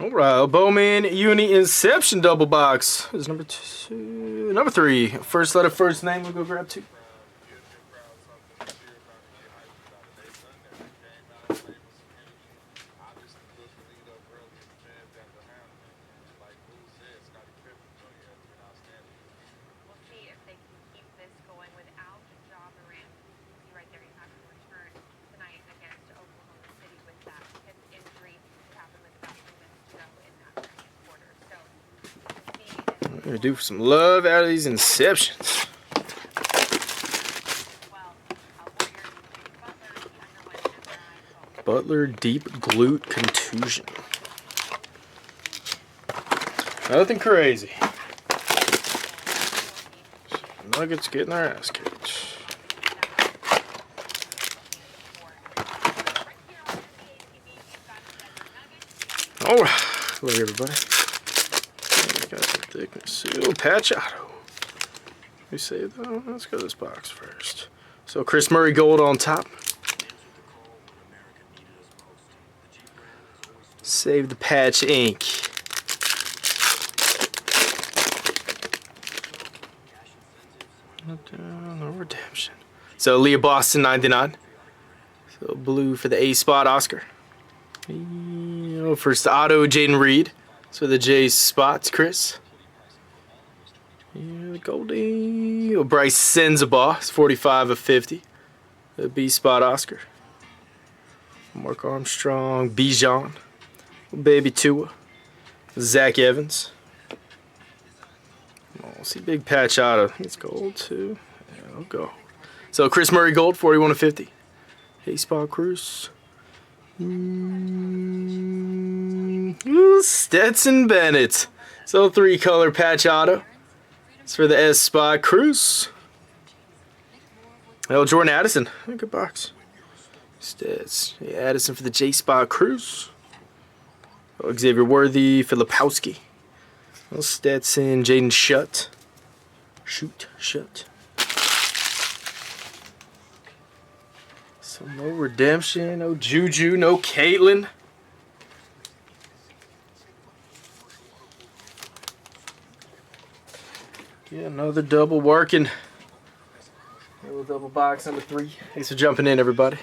All right, Bowman Uni Inception double box is number 3. First letter, first name. We'll go grab 2. We're gonna do some love out of these Inceptions. Butler deep glute contusion. Nothing crazy. Nuggets getting their ass kicked. All right, look everybody. Got the thickness. Ooh, patch auto. We save that. Let's go to this box first. So Chris Murray gold on top. Save the patch ink. No redemption. So Leah Boston 99. So blue for the A spot Oscar. First auto Jaden Reed. So the J spots Chris. The Goldie. Bryce Senzabaugh, 45 of 50. The B spot Oscar. Mark Armstrong, Bijan. Baby Tua. Zach Evans. Oh, see big patch auto. It's gold too. Yeah, I'll go. So Chris Murray gold, 41 of 50. A spot Cruz. Stetson Bennett. So 3-color patch auto. It's for the S spot Cruz. Oh, Jordan Addison. Good box. Stats. Yeah, Addison for the J spot Cruz. Oh, Xavier Worthy, Filipowski. Oh, Stetson, Jaden Shut. Shut. So no redemption, no Juju, no Caitlin. Yeah, another double working. Little double box number 3. Thanks for jumping in, everybody.